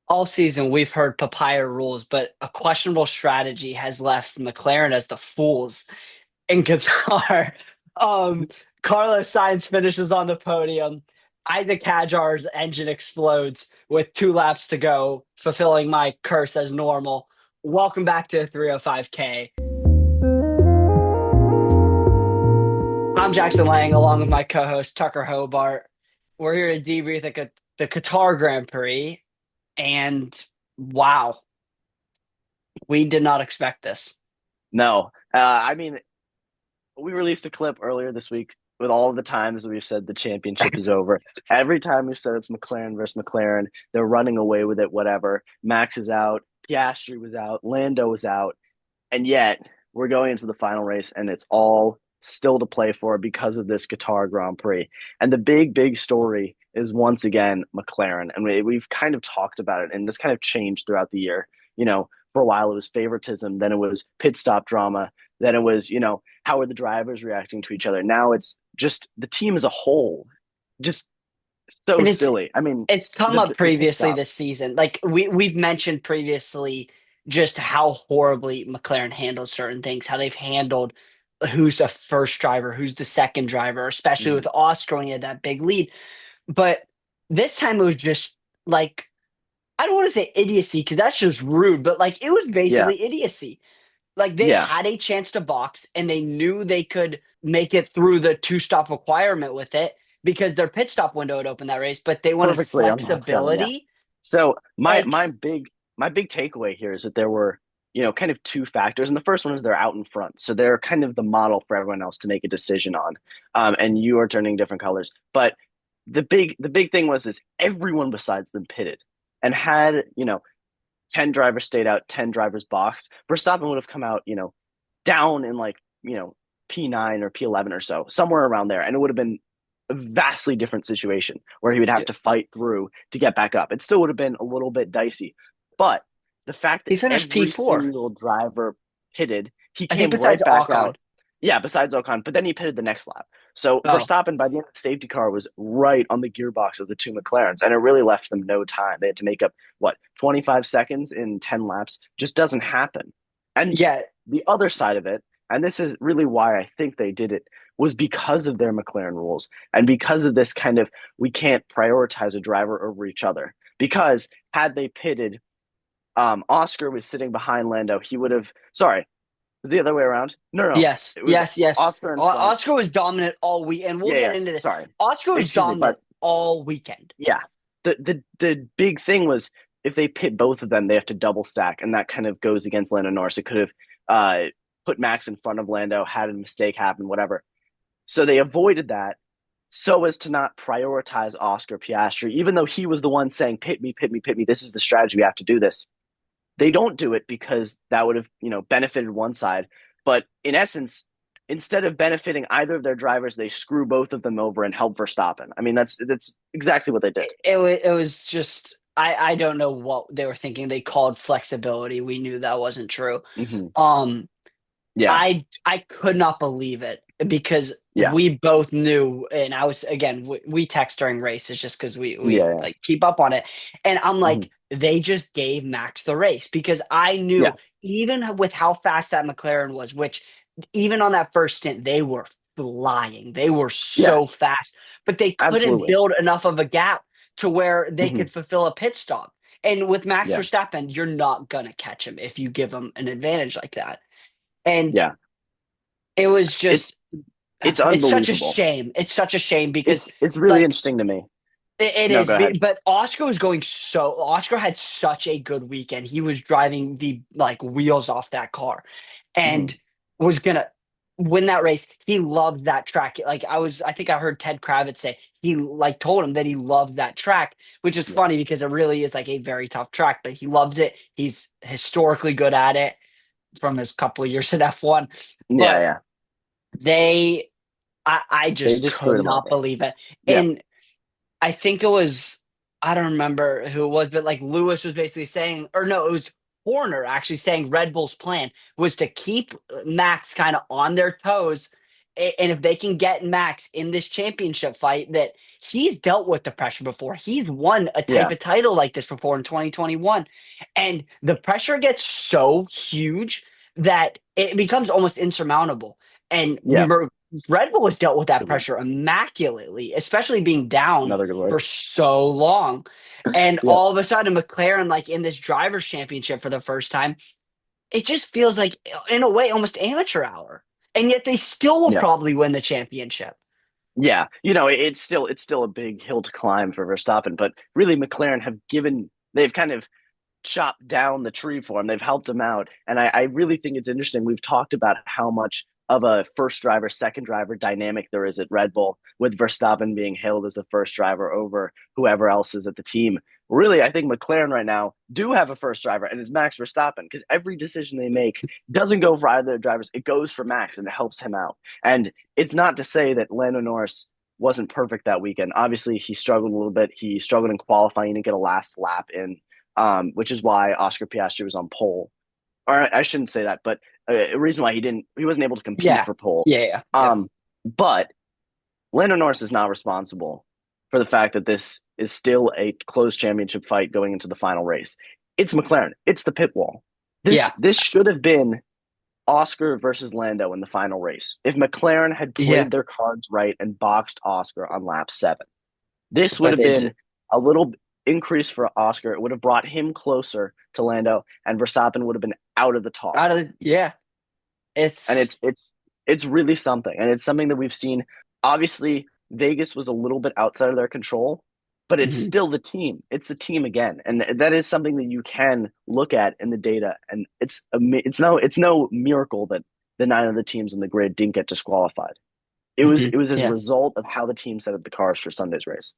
All season we've heard papaya rules, but a questionable strategy has left McLaren as the fools in Qatar. Um, Carlos Sainz finishes on the podium. Isaac Hadjar's engine explodes with 2 laps to go, fulfilling my curse as normal. Welcome back to 305K. I'm Jackson Lang, along with my co-host Tucker Hobart. We're here to debrief the Qatar Grand Prix, and wow, we did not expect this. No, we released a clip earlier this week with all of the times we've said the championship is over. Every time we've said it's McLaren versus McLaren, they're running away with it, whatever. Max is out, Piastri was out, Lando was out, and yet we're going into the final race and it's all still to play for because of this Qatar Grand Prix. And the big story is once again McLaren. And we've kind of talked about it and this kind of changed throughout the year. For a while it was favoritism, then it was pit stop drama, then it was, how are the drivers reacting to each other? Now it's just the team as a whole, just so And it's silly. I mean, it's come up the pit previously stop. this season. Like we've mentioned previously just how horribly McLaren handled certain things, how they've handled who's the first driver, who's the second driver, especially Mhm. with Oscar when he had that big lead. But this time it was just like I don't want to say idiocy because that's just rude, but like it was Yeah, basically idiocy. Like they yeah, had a chance to box and they knew they could make it through the two stop requirement with it because their pit stop window had opened that race, but they wanted perfectly on lap seven. Yeah. flexibility. So Like, my big takeaway here is that there were, kind of two factors. And the first one is they're out in front. So they're kind of the model for everyone else to make a decision on. And you are turning different colors. But the big thing was is everyone besides them pitted. And had, 10 drivers stayed out, 10 drivers boxed, Verstappen would have come out, down in like, P9 or P11 or so, somewhere around there. And it would have been a vastly different situation where he would have to fight through to get back up. It still would have been a little bit dicey. But the fact that he finished every P4, single driver pitted, he I think, came besides right back Ocon. out. Yeah, besides Ocon, but then he pitted the next lap. So Oh, Verstappen, by the end of the safety car, was right on the gearbox of the two McLarens, and it really left them no time. They had to make up, what, 25 seconds in 10 laps? Just doesn't happen. And yeah. the other side of it, and this is really why I think they did it, was because of their McLaren rules and because of this kind of we can't prioritize a driver over each other. Because had they pitted, Oscar was sitting behind Lando, he would have. Sorry, was the other way around? No, no, Yes, it was yes, yes. Oscar in front. Oscar was dominant all week, and we'll Yeah, get yes. into this. Sorry, Oscar was excuse me, dominant but all weekend. yeah, the big thing was if they pit both of them, they have to double stack, and that kind of goes against Lando Norris. It could have put Max in front of Lando, had a mistake happen, whatever. So they avoided that so as to not prioritize Oscar Piastri, even though he was the one saying, pit me, pit me, pit me. This is the strategy. We have to do this. They don't do it because that would have, benefited one side. But in essence, instead of benefiting either of their drivers, they screw both of them over and help Verstappen. I mean, that's exactly what they did. It was just I don't know what they were thinking. They called flexibility. We knew that wasn't true. Hmm. Um, Yeah, I could not believe it because yeah, we both knew, and I was again we text during races just because we yeah, like keep up on it, and I'm yeah, hmm, like they just gave Max the race because I yeah, knew even with how fast that McLaren was, which even on that first stint they were flying, they were yeah, so fast, but they couldn't absolutely. build enough of a gap to where they Hmm. could fulfill a pit stop. And with Max Yeah, Verstappen, you're not gonna catch him if you give him an advantage like that. And yeah. it was It's just it's it's such a unbelievable. shame. It's such a shame because It's really like interesting to me. it No, is, go ahead. but Oscar was going so Oscar had such a good weekend. He was driving the like wheels off that car Hmm. and was gonna win that race. He loved that track. Like I think I heard Ted Kravitz say he like told him that he loves that track, which is Yeah, funny because it really is like a very tough track, but he loves it. He's historically good at it from his couple of years at F1. yeah, But yeah. they I They just just could screwed him not over. believe it. Yeah. And I think it was, I don't remember who it was, but like Lewis was basically saying, or no, it was Horner actually saying Red Bull's plan was to keep Max kind of on their toes And if they can get Max in this championship fight, that he's dealt with the pressure before. He's won a type Yeah, of title like this before in 2021. And the pressure gets so huge that it becomes almost insurmountable. And yeah. Red Bull has dealt with that Good word. pressure immaculately, especially being down Another good word. for so long. And Yeah, all of a sudden, McLaren, like in this drivers' championship for the first time, it just feels like, in a way, almost amateur hour. And yet they still will yeah. probably win the championship. Yeah, it's still a big hill to climb for Verstappen, but really McLaren they've kind of chopped down the tree for him. They've helped him out, and I really think it's interesting. We've talked about how much of a first driver, second driver dynamic there is at Red Bull, with Verstappen being hailed as the first driver over whoever else is at the team. Really, I think McLaren right now do have a first driver, and it's Max Verstappen because every decision they make doesn't go for either of their drivers. It goes for Max, and it helps him out. And it's not to say that Lando Norris wasn't perfect that weekend. Obviously, he struggled a little bit. He struggled in qualifying. He didn't get a last lap in, which is why Oscar Piastri was on pole. Or I shouldn't say that, but a reason why he wasn't able to compete Yeah. for pole. Yeah. Yeah. Yep. But Lando Norris is not responsible for the fact that this is still a close championship fight going into the final race. It's McLaren. It's the pit wall. This Yeah. this should have been Oscar versus Lando in the final race. If McLaren had Yeah. played their cards right and boxed Oscar on lap 7, this would But have they been just a little increase for Oscar. It would have brought him closer to Lando, and Verstappen would have been out of the talk. out of the, yeah. And It's it's really something, and it's something that we've seen. Obviously, Vegas was a little bit outside of their control, but it's mhm. still the team. It's the team again, and that is something that you can look at in the data. And it's no miracle that the 9 other teams in the grid didn't get disqualified. It was Mhm. it was as a Yeah. result of how the team set up the cars for Sunday's race.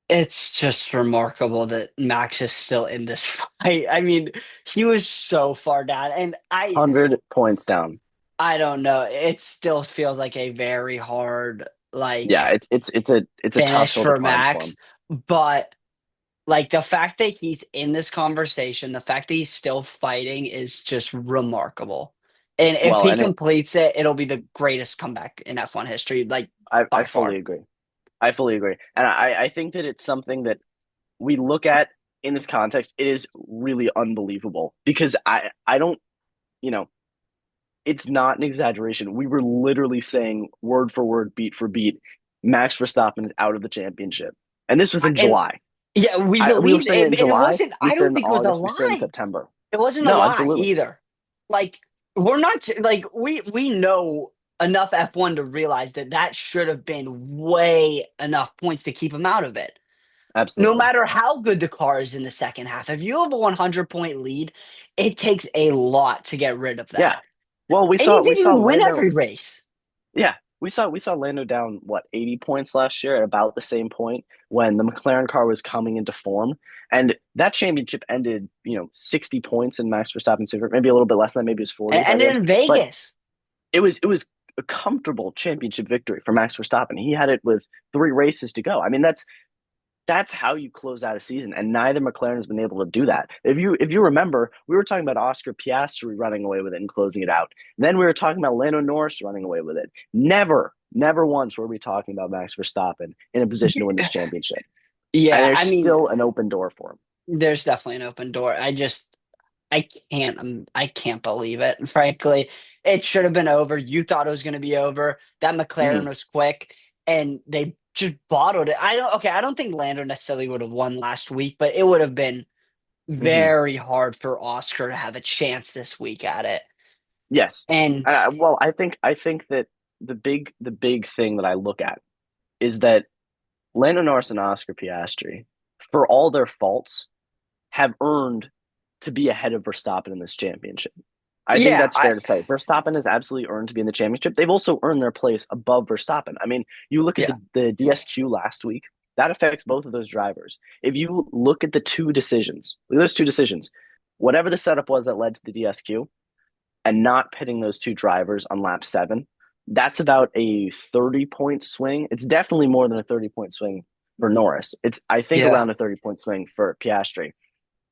It's just remarkable that Max is still in this fight. I mean, he was so far down, and 100 points down. I don't know. It still feels like a very hard Yeah, like it's a tough finish hill to for climb for Max, him. but like the fact that he's in this conversation, the fact that he's still fighting is just remarkable. And if Well, he and completes it, it'll be the greatest comeback in F1 history, like I by fully far. agree. I fully agree, and I think that it's something that we look at in this context. It is really unbelievable because I don't you know it's not an exaggeration. We were literally saying word for word, beat for beat, Max Verstappen is out of the championship, and this was in And July. yeah, we We were believed saying it it, in and it July. wasn't. We I said don't in think it was a August. We said in lie. September. It wasn't a No, lie absolutely. either. Like we're not like we know enough F1 to realize that that should have been way enough points to keep him out of it. No Absolutely. matter how good the car is in the second half, if you have a 100-point lead, it takes a lot to get rid of Yeah. that. Well, we And he saw we didn't saw even win Lando. every race. Yeah, we saw Lando down what 80 points last year, at about the same point when the McLaren car was coming into form, and that championship ended 60 points in Max Verstappen's favor, maybe a little bit less than that, maybe it was 40 by And the end, in but Vegas. it was a comfortable championship victory for Max Verstappen. He had it with 3 races to go. I mean, that's how you close out a season, and neither McLaren has been able to do that. If you remember, we were talking about Oscar Piastri running away with it and closing it out. Then we were talking about Lando Norris running away with it. Never once were we talking about Max Verstappen in a position to win this championship. And Yeah, there's I mean, still an open door for him. there's definitely an open door. I can't believe it. Frankly, it should have been over. You thought it was going to be over. That McLaren Mm-hmm. was quick, and they just bottled it. I don't think Lando necessarily would have won last week, but it would have been Mm-hmm. very hard for Oscar to have a chance this week at it. Yes. And Well, I think that the big thing that I look at is that Lando Norris and Oscar Piastri, for all their faults, have earned to be ahead of Verstappen in this championship. I think yeah, that's fair to say. Verstappen has absolutely earned to be in the championship. They've also earned their place above Verstappen. I mean, you look at yeah, the DSQ last week, that affects both of those drivers. If you look at those two decisions, whatever the setup was that led to the DSQ, and not pitting those two drivers on lap 7, that's about a 30-point swing. It's definitely more than a 30-point swing for Norris. It's, I think, yeah, around a 30-point swing for Piastri.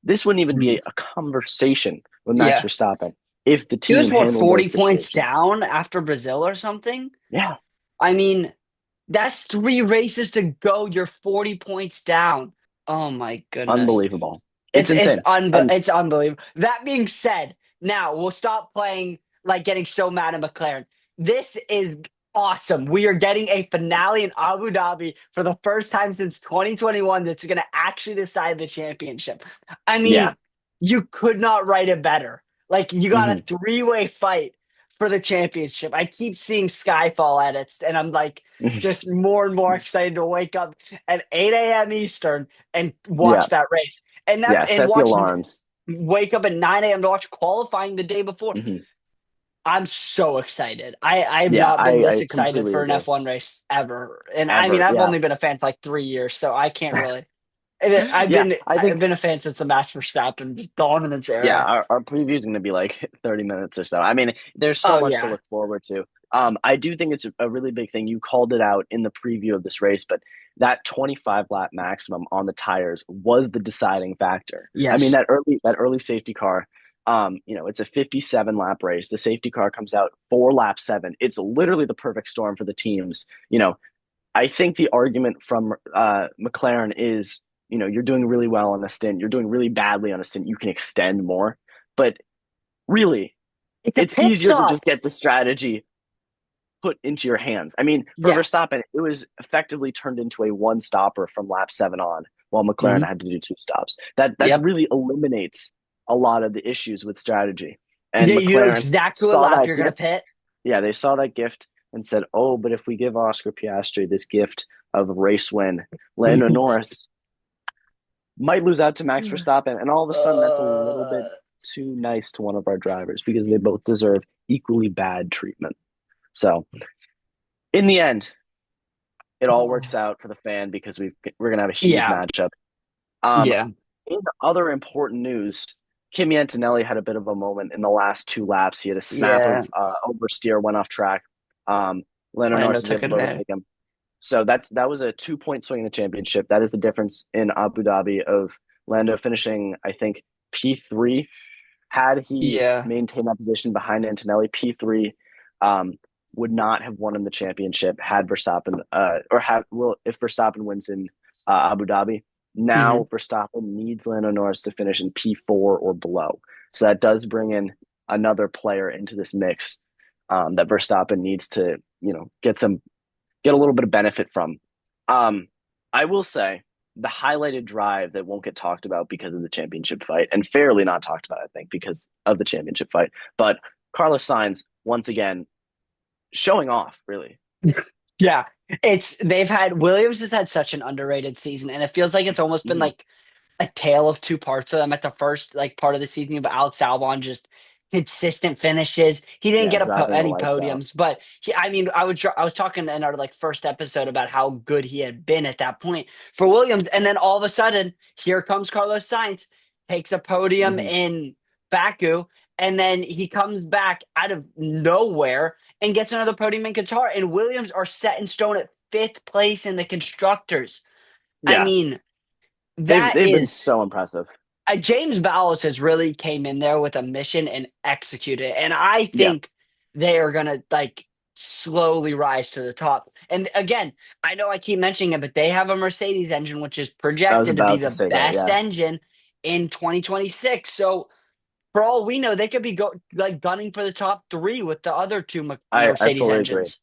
This wouldn't even be mhm, a conversation with Max yeah. Verstappen if the He was team what handled 40 those points situations. down after Brazil or something. Yeah. I mean, that's 3 races to go. You're 40 points down. Oh my goodness. Unbelievable. It's insane. And It's unbelievable. That being said, now we'll stop playing like getting so mad at McLaren. This is awesome. We are getting a finale in Abu Dhabi for the first time since 2021 that's going to actually decide the championship. I yeah. mean, you could not write it better. Like you got a hmm three-way fight for the championship. I keep seeing Skyfall edits and I'm like just more and more excited to wake up at 8 a.m. Eastern and Yeah. watch that race Yeah. and Set the watch alarms. wake up at 9 a.m. to watch qualifying the day before. hmm I'm so excited. I've Yeah. not been this I excited completely for an agree. F1 race ever. And I mean, Ever. I've Yeah. only been a fan for like 3 years, so I can't really. Yeah. I I've think, been a fan since the Max Verstappen dominance yeah, era. our preview is going to be like 30 minutes or so. I mean, there's so Oh much to yeah, look forward to. I do think it's a really big thing. You called it out in the preview of this race, but that 25 lap maximum on the tires was the deciding factor. I mean, yes, that early safety car, it's a 57 lap race. The safety car comes out for lap 7. It's literally the perfect storm for the teams. I think the argument from McLaren is, you're doing really well on a stint, you're doing really badly on a stint, you can extend more. But really, it's a it's pit easier to stop. just get the strategy put into your hands. I mean, for Yeah. Verstappen, it was effectively turned into a one stopper from lap 7 on, while McLaren hmm had to do two stops. That Yep. really eliminates a lot of the issues with strategy. And Yeah, you know McLaren exactly what saw lap that you're gonna gift. pit. Yeah, they saw that gift and said, "Oh, but if we give Oscar Piastri this gift of a race win, Lando Norris might lose out to Max Verstappen." And all of a sudden, that's a little bit uh, too nice to one of our drivers because they both deserve equally bad treatment. So, in the end, it all works out for the fan because we're gonna have a huge yeah, matchup. Um, yeah, in other important news, Kimi Antonelli had a bit of a moment in the last two laps. He had a snap yeah. of oversteer, went off track. Um, Lando Lando Norris is took able to advantage. overtake him. So that was a 2 point swing in the championship. That is the difference in Abu Dhabi of Lando finishing, I think, P3. Had he Yeah. maintained that position behind Antonelli, P3 um, would not have won him the championship had Verstappen or have well if Verstappen wins in Abu Dhabi. hmm Now Verstappen needs Lando Norris to finish in P4 or below. So that does bring in another player into this mix that Verstappen needs to get a little bit of benefit from. Um, I will say the highlighted drive that won't get talked about because of the championship fight, and fairly not talked about, I think, because of the championship fight. But Carlos Sainz once again showing off, really. Yeah. They've had Williams has had such an underrated season, and it feels like it's almost been Mm-hmm. like a tale of two parts of them. At the first like part of the season, you have Alex Albon just consistent finishes. He didn't Yeah, get driving the any lights out. podiums, but I mean, I was talking in our like first episode about how good he had been at that point for Williams, and then all of a sudden, here comes Carlos Sainz, takes a podium Mm-hmm. in Baku, and then he comes back out of nowhere and gets another podium in Qatar. And Williams are set in stone at fifth place in the constructors. I Yeah, mean, they've that they've been is so impressive. James Vallis has really came in there with a mission and executed it. And I Yeah, think they are gonna like slowly rise to the top. And again, I know I keep mentioning it, but they have a Mercedes engine, which is I was projected to be about to the say that. best Yeah. engine in 2026. So for all we know, they could be like gunning for the top three with the other two I Mercedes fully agree, engines.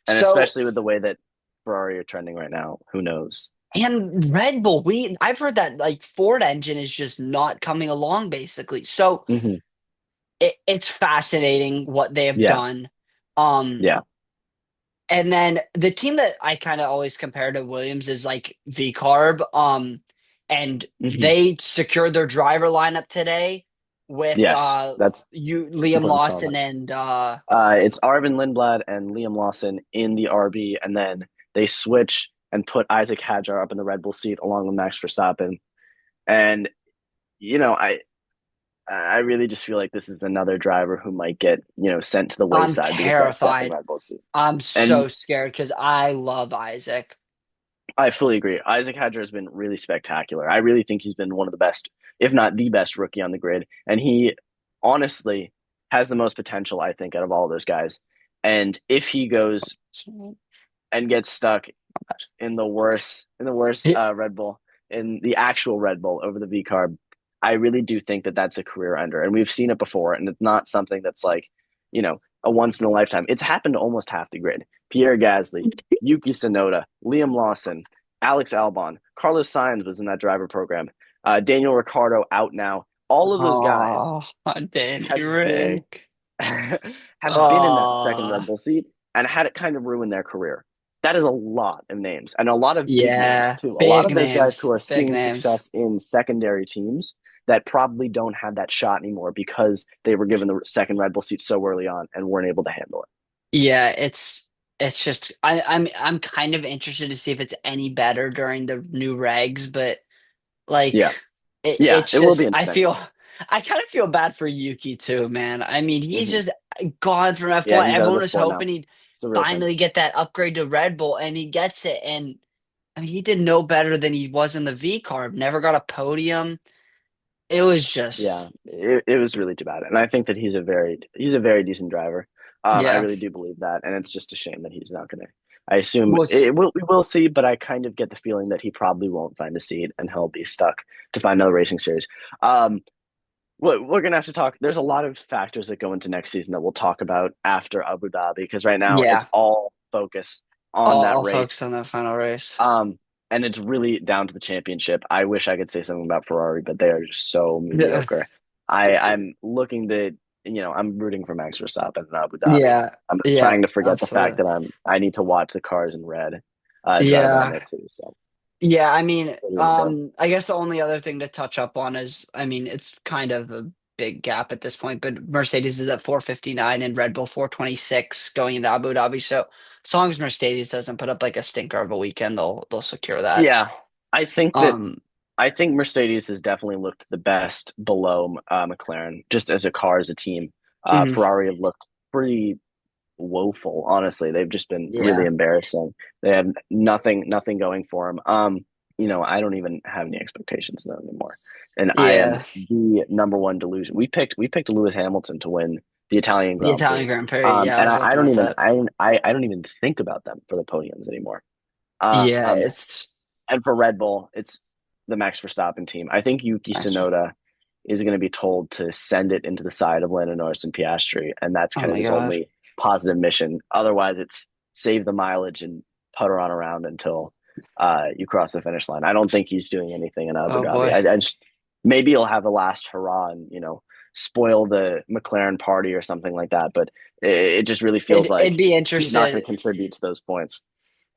and So especially with the way that Ferrari are trending right now, who knows? and Red Bull, I've heard that like Ford engine is just not coming along basically. So Mm-hmm. it's fascinating what they have Yeah, done. Um, yeah. and then the team that I kind of always compare to Williams is like V Carb. And Mm-hmm. they secured their driver lineup today with Yes, that's you Liam important to talk Lawson about. and It's Arvin Lindblad and Liam Lawson in the RB, and then they switch and put Isaac Hadjar up in the Red Bull seat along with Max Verstappen. And you know, I really just feel like this is another driver who might get sent to the I'm wayside because of that second terrified. Red Bull seat. I'm And so scared because I love Isaac. I fully agree. Isaac Hadjar has been really spectacular. I really think he's been one of the best, if not the best, rookie on the grid, and he honestly has the most potential, I think, out of all those guys. And if he goes and gets stuck in the worst Red Bull, in the actual Red Bull over the V carb. I really do think that that's a career ender, and we've seen it before, and it's not something that's like, a once in a lifetime. It's happened to almost half the grid. Pierre Gasly, Yuki Tsunoda, Liam Lawson, Alex Albon, Carlos Sainz was in that driver program. Daniel Ricciardo out now. All of those guys Oh, Danny have been Rick. have been in that second Oh, Red Bull seat and had it kind of ruin their career. That is a lot of names and a lot of big names yeah. too. A lot Big of those guys who names. are Big seeing names. success in secondary teams that probably don't have that shot anymore because they were given the second Red Bull seat so early on and weren't able to handle it. Yeah, it's just I'm kind of interested to see if it's any better during the new regs, but like Yeah. Yeah, it's it will just be interesting. I kind of feel bad for Yuki too, man. I mean, he's Hmm. just gone from Yeah, F1. he's out of Everyone the was sport now. hoping he'd It's a real shame. finally get that upgrade to Red Bull, and he gets it. And I mean, he did no better than he was in the V carb. Never got a podium. It was Yeah, just, it was really too bad, and I think that he's a very decent driver. I yeah. really do believe that, and it's just a shame that he's not going to. I assume Well, we will see, but I kind of get the feeling that he probably won't find a seat, and he'll be stuck to find another racing series. We're going to have to talk. There's a lot of factors that go into next season that we'll talk about after Abu Dhabi, because right now it's yeah. all focus on I'll, that I'll race. focus on that final race. Um, and it's really down to the championship. I wish I could say something about Ferrari, but they are just so Yeah. mediocre. I'm looking I'm rooting for Max Verstappen in Abu Dhabi. Yeah. I'm Yeah. trying to forget the fact Absolutely. that I need to watch the cars in red, drive around Yeah. there too. So Yeah, I mean, what are you gonna do? I guess the only other thing to touch up on is, I mean, it's kind of a big gap at this point, but Mercedes is at 459 and Red Bull 426 going into Abu Dhabi. So as long as Mercedes doesn't put up like a stinker of a weekend, they'll secure that. Yeah, I think that Um, I think Mercedes has definitely looked the best below McLaren, just as a car, as a team. mhm, Ferrari have looked pretty woeful. Honestly, they've just been really yeah, embarrassing. They have nothing going for them. I don't even have any expectations of them anymore, and I am yeah, the number one delusion. We picked Lewis Hamilton to win the Italian the Grand Italian Prix, Grand Prix. Yeah, I and was I looking don't at even that. I don't even think about them for the podiums anymore. Yeah, Um, it's and for Red Bull, it's the Max Verstappen team. I think Yuki that's, Tsunoda is going to be told to send it into the side of Lando Norris and Piastri, and that's oh kind of my his God. only positive mission. Otherwise, it's save the mileage and putter on around until you cross the finish line. I don't think he's doing anything in Abu Oh Dhabi. boy. I just maybe he'll have a last hurrah and spoil the McLaren party or something like that. But it just really feels It'd like be he's not going interested. to contribute to those points.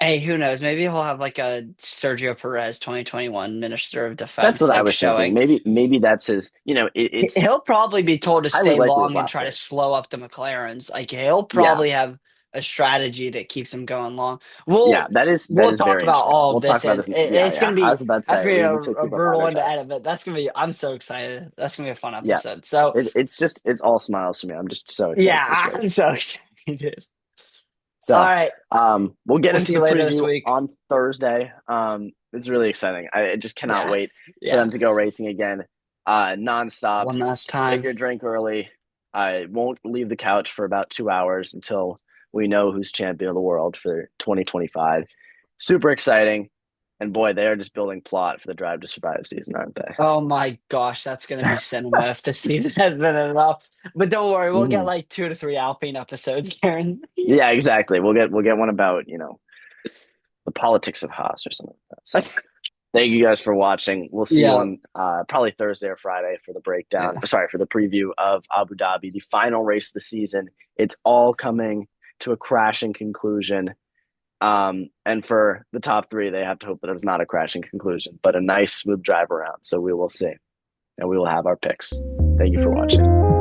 Hey, who knows? Maybe he'll have like a Sergio Perez 2021 Minister of That's Defense what I like was thinking. showing. Maybe that's his. It's He'll probably be told to highly stay likely his long and last try to race. slow up the McLarens. Like he'll Yeah, probably have a strategy that keeps him going long. yeah, that We'll is talk very about interesting. all of We'll talk this, about and this. Yeah, it's yeah. gonna I be was about to that's say gonna be we should a keep our brutal powder one to dry. edit, but that's gonna be. I'm so excited. That's gonna be a fun Yeah, episode. So it's all smiles for me. I'm just so excited for this yeah, I'm race. so excited. All So, right, we'll get we'll into see the you later this preview week. on Thursday. It's really exciting. I just cannot Yeah, wait for yeah. them to go racing again, nonstop. One last Take time. your drink early. I won't leave the couch for about 2 hours until we know who's champion of the world for 2025. Super exciting. And boy, they are just building plot for the Drive to Survive season, aren't they? Oh my gosh, that's gonna be cinema if this season has been enough. But don't worry, we'll get Mhm. like 2 to 3 Alpine episodes, Karen. Yeah, exactly. We'll get one about the politics of Haas or something like that. So thank you guys for watching. We'll see you Yeah, on probably Thursday or Friday for the breakdown. yeah. Sorry, for the preview of Abu Dhabi, the final race of the season. It's all coming to a crashing conclusion. And for the top three, they have to hope that it's not a crashing conclusion, but a nice, smooth drive around. So we will see, and we will have our picks. Thank you for watching.